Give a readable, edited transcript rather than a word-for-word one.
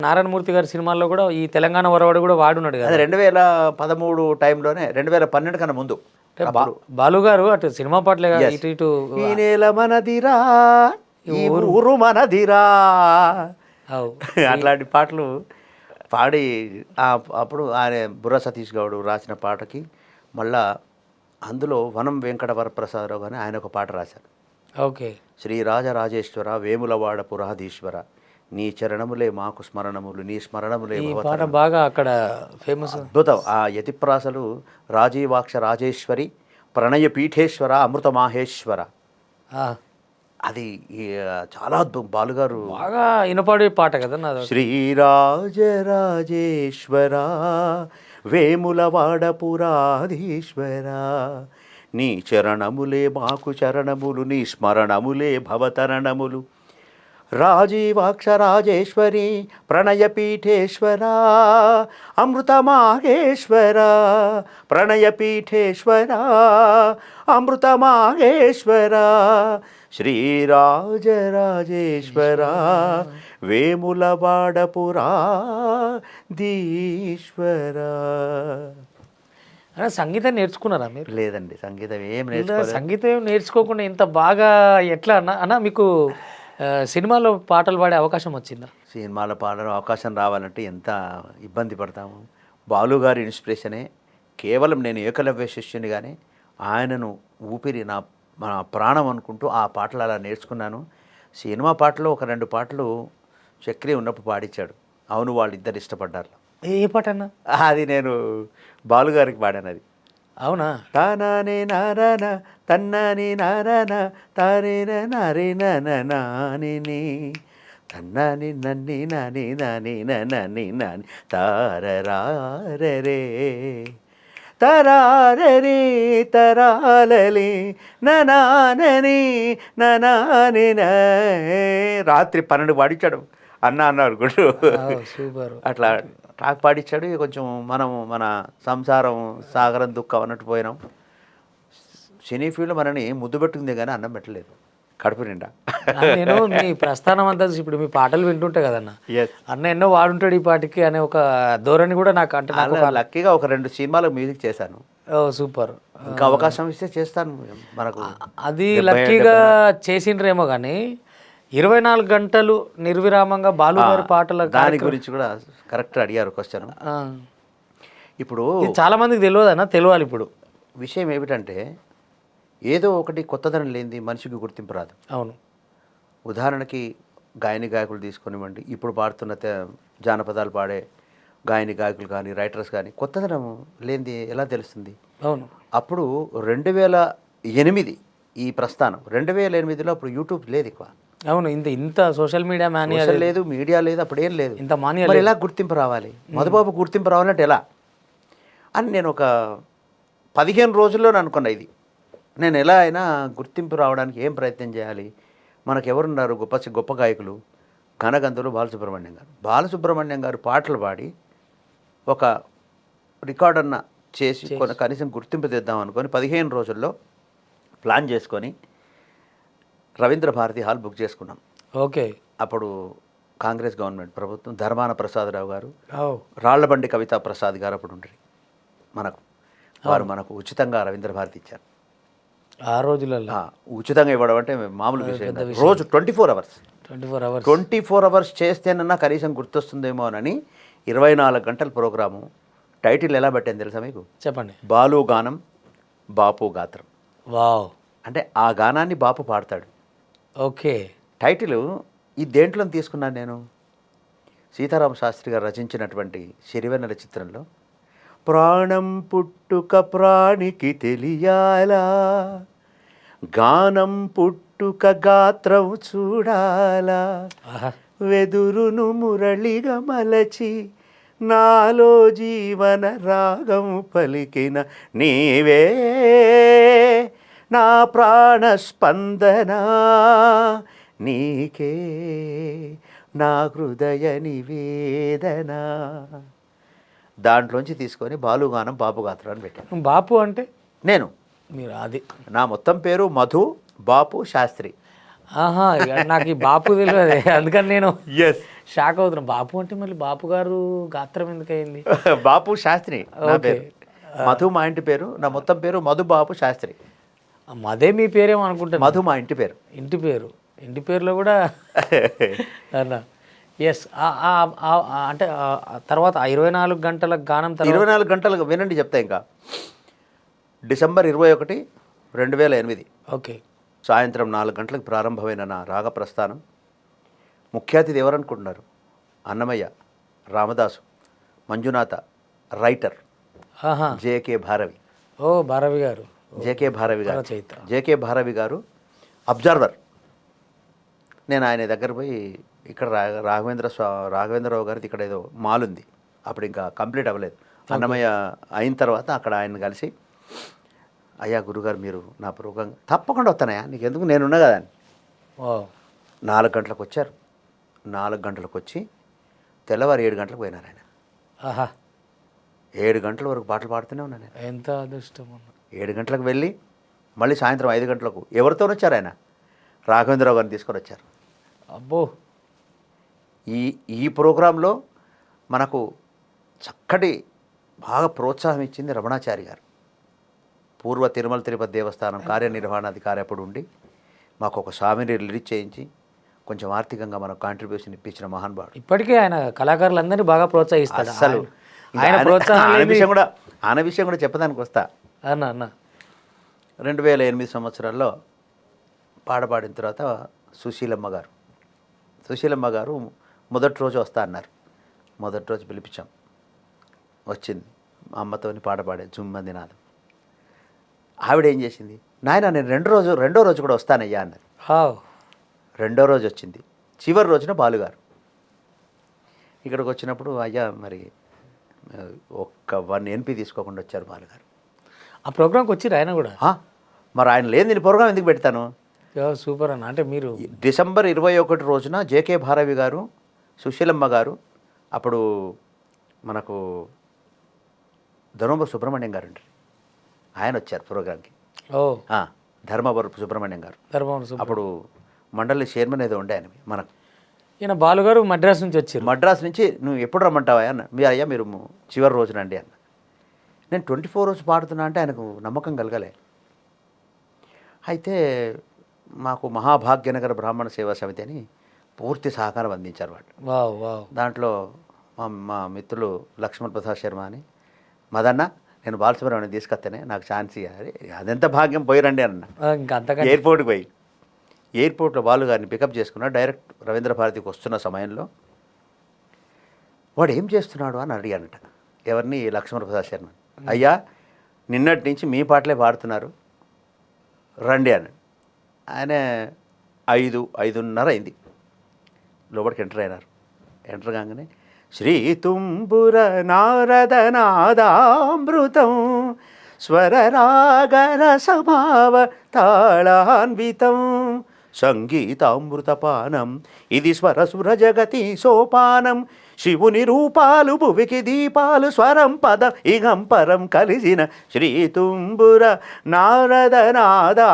నారాయణమూర్తి గారి సినిమాల్లో కూడా ఈ తెలంగాణ వరవాడు కూడా వాడున్నాడు కదా. అది 2013 టైంలోనే, 2012 కన్నా ముందు. బాలు గారు అటు సినిమా పాటలే ఇటు ఇటు ఈ నేల మనదిరా, ఈ ఊరు మనదిరా, అట్లాంటి పాటలు పాడి అప్పుడు ఆయన బుర్ర సతీష్ గౌడ్ రాసిన పాటకి మళ్ళా అందులో వనం వెంకట వరప్రసాదరావు అని ఆయన ఒక పాట రాశారు. ఓకే. శ్రీ రాజరాజేశ్వర వేములవాడ పురాధీశ్వర నీ చరణములే మాకు స్మరణములు, నీ స్మరణములే పాట బాగా అక్కడ ఫేమస్. అద్భుతం. ఆ యతిప్రాసలు రాజీవాక్ష రాజేశ్వరి ప్రణయ పీఠేశ్వర అమృత మాహేశ్వర, అది చాలా అద్భుతం. బాలుగారు బాగా వినపడే పాట కదా. శ్రీరాజరాజేశ్వర వేములవాడ పురాధీశ్వర నీ చరణములే మాకు చరణములు, నీ స్మరణములే భవతరణములు. రాజీవాక్షరాజేశ్వరి ప్రణయపీఠేశ్వర అమృతమాహేశ్వర ప్రణయపీఠేశ్వర అమృతమాహేశ్వర శ్రీరాజరాజేశ్వర వేములవాడపురాధీశ్వర. సంగీతం నేర్చుకున్నారా మీరు? లేదండి, సంగీతం ఏం నేర్చుకోలేదు. సంగీతం నేర్చుకోకుండా ఇంత బాగా ఎట్లా అన్న మీకు సినిమాలో పాటలు పాడే అవకాశం వచ్చిందా? సినిమాలో పాడడం అవకాశం రావాలంటే ఎంత ఇబ్బంది పడతాము. బాలుగారి ఇన్స్పిరేషనే. కేవలం నేను ఏకలవ్య శిష్యుని కానీ ఆయనను ఊపిరి మన ప్రాణం అనుకుంటూ ఆ పాటలు అలా నేర్చుకున్నాను. సినిమా పాటలు ఒక 2 పాటలు చక్రి ఉన్నప్పుడు పాడించాడు. అవును వాళ్ళిద్దరు ఇష్టపడ్డారు. ఏ పాట అన్న? అది నేను బాలుగారికి పాడాను. అది అవునా? తానానే నారాన తన్నాని నారాన తారేన నారేన నాని తన్నాని నన్ని నాని నాని నని నాని తారరారే తరారరే తరాలలి ననానని ననాని. రాత్రి 12 పాడించాడు అన్నారు గుడు. సూపర్. అట్లా ట్రాక్ పాడించాడు. కొంచెం మనం మన సంసారం సాగరం దుఃఖం అన్నట్టు పోయినాం. సినీ ఫీల్డ్ మనని ముద్దు పెట్టుకుంది కానీ అన్నం పెట్టలేదు కడుపు నిండా. నేను మీ ప్రస్థానం అంతా ఇప్పుడు మీ పాటలు వింటుంటా కదన్న, అన్న ఎన్నో వాడుంటాడు ఈ పాటికి అనే ఒక ధోరణి కూడా నాకు అంటే లక్కీగా ఒక 2 సినిమాలకు మ్యూజిక్ చేశాను. సూపర్. ఇంకా అవకాశం ఇస్తే చేస్తాను. మనకు అది లక్కీగా చేసిండ్రేమో కానీ 24 గంటలు నిర్విరామంగా బాలు గారి పాటల దాని గురించి కూడా కరెక్ట్ అడిగారు క్వశ్చన్. ఇప్పుడు చాలా మందికి తెలియదు అన్న, తెలియాలి. ఇప్పుడు విషయం ఏమిటంటే ఏదో ఒకటి కొత్తదనం లేనిది మనిషికి గుర్తింపు రాదు. అవును. ఉదాహరణకి గాయని గాయకులు తీసుకొనివ్వండి. ఇప్పుడు పాడుతున్న జానపదాలు పాడే గాయని గాయకులు కానీ రైటర్స్ కానీ కొత్తదనం లేనిది ఎలా తెలుస్తుంది? అవును. అప్పుడు 2008 ఈ ప్రస్థానం. 2008లో అప్పుడు యూట్యూబ్ లేదు ఎక్కువ. అవును. ఇంత సోషల్ మీడియా మానియా లేదు, మీడియా లేదు, అప్పుడు ఏం లేదు. ఇంత మానియా ఎలా గుర్తింపు రావాలి? మధుబాబు గుర్తింపు రావాలంటే ఎలా అని నేను ఒక 15 రోజుల్లో అనుకున్నా. ఇది నేను ఎలా అయినా గుర్తింపు రావడానికి ఏం ప్రయత్నం చేయాలి? మనకు ఎవరున్నారు గొప్ప గాయకులు? ఘనగంధులు బాలసుబ్రహ్మణ్యం గారు. బాలసుబ్రహ్మణ్యం గారు పాటలు పాడి ఒక రికార్డ్ అన్న చేసి కనీసం గుర్తింపు తెద్దాం అనుకొని 15 రోజుల్లో ప్లాన్ చేసుకొని రవీంద్ర భారతి హాల్ బుక్ చేసుకున్నాం. ఓకే. అప్పుడు కాంగ్రెస్ గవర్నమెంట్ ప్రభుత్వం, ధర్మాన ప్రసాదరావు గారు, రాళ్లబండి కవితా ప్రసాద్ గారు అప్పుడు ఉండరు వారు మనకు ఉచితంగా రవీంద్ర భారతి ఇచ్చారు. ఆ రోజులలో ఉచితంగా ఇవ్వడం అంటే మామూలు విషయం. రోజు 24 అవర్స్ చేస్తేనన్నా కనీసం గుర్తొస్తుందేమో అని 24 గంటల ప్రోగ్రాము. టైటిల్ ఎలా పెట్టాను తెలుసా మీకు? చెప్పండి. బాలు గానం బాపు గాత్రం. వావ్. అంటే ఆ గానాన్ని బాపు పాడతాడు. ఓకే. టైటిల్ ఈ దేంట్లో తీసుకున్నాను నేను, సీతారామ శాస్త్రి గారు రచించినటువంటి సిరివెన్నెల చిత్రంలో ప్రాణం పుట్టుక ప్రాణికి తెలియాలా, గానం పుట్టుక గాత్రం చూడాలా, వెదురును మురళిగా మలచి నాలో జీవన రాగం పలికిన నీవే నా ప్రాణ స్పందన, నీకే నా హృదయ నివేదన. దాంట్లోంచి తీసుకొని బాలుగానం బాపు గాత్రం అని పెట్టాను. బాపు అంటే నేను, మీరు అది నా మొత్తం పేరు మధు బాపు శాస్త్రి. నాకు ఈ బాపు తెలియదు, అందుకని నేను షాక్ అవుతున్నా. బాపు అంటే మళ్ళీ బాపు గారు గాత్రం ఎందుకయింది? బాపు శాస్త్రి నా ఓకే. పేరు. మధు మా ఇంటి పేరు. నా మొత్తం పేరు మధు బాపు శాస్త్రి. అదే మీ పేరేమో అనుకుంటాను. మధు మా ఇంటి పేరు. ఇంటి పేరు, ఇంటి పేరులో కూడా అన్న. ఎస్. అంటే తర్వాత 24 గంటల గానం తర్వాత 24 గంటలు వినండి చెప్తా. ఇంకా డిసెంబర్ 21, 2008 ఓకే. సాయంత్రం 4 గంటలకు ప్రారంభమైన నా రాగ ప్రస్థానం ముఖ్య అతిథి ఎవరనుకుంటున్నారు? అన్నమయ్య, రామదాసు, మంజునాథ, రైటర్ ఆహా. జేకే భారవి. ఓ భారవి గారు. జేకే భారవి గారు. రచయిత. జేకే భారవి గారు అబ్జర్వర్. నేను ఆయన దగ్గర పోయి ఇక్కడ రాఘవేంద్రరావు గారిది ఇక్కడ ఏదో మాల్ ఉంది, అప్పుడు ఇంకా కంప్లీట్ అవ్వలేదు. అన్నమయ్య అయిన తర్వాత అక్కడ ఆయన కలిసి, అయ్యా గురుగారు మీరు నా ప్రోగ్రాం తప్పకుండా వస్తానయ్యా, నీకు ఎందుకు నేనున్నా కదా అని. ఓ 4 గంటలకు వచ్చారు. 4 గంటలకు వచ్చి తెల్లవారు 7 గంటలకు పోయినారు ఆయన. ఆహా. 7 గంటల వరకు పాటలు పాడుతూనే ఉన్నాను నేను. ఎంత అదృష్టం అన్న. 7 గంటలకు వెళ్ళి మళ్ళీ సాయంత్రం 5 గంటలకు ఎవరితో వచ్చారు ఆయన? రాఘవేంద్రరావు గారిని తీసుకొని వచ్చారు. అబ్బో. ఈ ప్రోగ్రాంలో మనకు చక్కటి బాగా ప్రోత్సాహం ఇచ్చింది రమణాచారి గారు. పూర్వ తిరుమల తిరుపతి దేవస్థానం కార్యనిర్వహణాధికారి అప్పుడు ఉండి మాకు ఒక స్వామిని రిలీజ్ చేయించి కొంచెం ఆర్థికంగా మనకు కాంట్రిబ్యూషన్ ఇప్పించిన మహానుభావుడు. ఇప్పటికే ఆయన కళాకారులందరినీ బాగా ప్రోత్సహిస్తాడు. అసలు ఆయన ప్రోత్సాహం ఆయన విషయం కూడా చెప్పడానికి వస్తా. అన్న అన్న 2008 సంవత్సరాల్లో పాడిన తర్వాత సుశీలమ్మ గారు మొదటి రోజు వస్తా అన్నారు. మొదటి రోజు పిలిపించాం, వచ్చింది. మా అమ్మతోని పాడే జుమ్మంది నాదం. ఆవిడ ఏం చేసింది, నాయన నేను రెండో రోజు కూడా వస్తానయ్యా అన్నది. రెండో రోజు వచ్చింది. చివరి రోజున బాలుగారు ఇక్కడికి వచ్చినప్పుడు, అయ్యా మరి ఒక్క 1 NP తీసుకోకుండా వచ్చారు బాలుగారు. ఆ ప్రోగ్రామ్కి వచ్చి ఆయన కూడా. మరి ఆయన లేని నేను ప్రోగ్రాం ఎందుకు పెడతాను? సూపర్ అన్న. అంటే మీరు డిసెంబర్ 21 రోజున జేకే భారవి గారు, సుశీలమ్మ గారు, అప్పుడు మనకు ధర్మవరం సుబ్రహ్మణ్యం గారు అండి, ఆయన వచ్చారు ప్రోగ్రాంకి. ఓ ధర్మవరం సుబ్రహ్మణ్యం గారు అప్పుడు మండలి చైర్మన్ ఏదో ఉండే ఆయన మనకు. ఈయన బాలుగారు మద్రాసు నుంచి వచ్చారు. మద్రాసు నుంచి నువ్వు ఎప్పుడు రమ్మంటావా అన్న. అయ్యా మీరు చివరి రోజునండి అన్న. నేను 24 రోజు పాడుతున్నా అంటే ఆయనకు నమ్మకం కలగలే. అయితే మాకు మహాభాగ్యనగర బ్రాహ్మణ సేవా సమితి అని పూర్తి సహకారం అందించారు వాళ్ళు. దాంట్లో మా మిత్రులు లక్ష్మణ్ ప్రసాద్ శర్మ అని, మదన్న నేను బాలసుబ్రహ్మణ్యం తీసుకొస్తేనే నాకు ఛాన్స్ ఇవ్వాలి, అదెంత భాగ్యం, పోయిరండి అన్న. ఎయిర్పోర్ట్కి పోయి ఎయిర్పోర్ట్లో బాలు గారిని పికప్ చేసుకున్నా. డైరెక్ట్ రవీంద్ర భారతికి వస్తున్న సమయంలో వాడు ఏం చేస్తున్నాడు అని అడిగానట. ఎవరిని? లక్ష్మణ ప్రసాద్ శర్మ. అయ్యా నిన్నటి నుంచి మీ పాటలే పాడుతున్నారు రండి అన్నాడు. ఆయన 5:30 అయింది. లోపలికి ఎంటర్ అయినారు. ఎంటర్ కాగానే శ్రీ తుంబుర నారదనాదామృతం స్వరరాగర సమావ తాళాన్వితం సంగీతామృతపానం ఇది స్వరసుర జగతి సోపానం శివుని రూపాలు భువికి దీపాలు స్వరం పద ఇగం పరం కలిసిన శ్రీ తుంబుర నారదనాదామృతం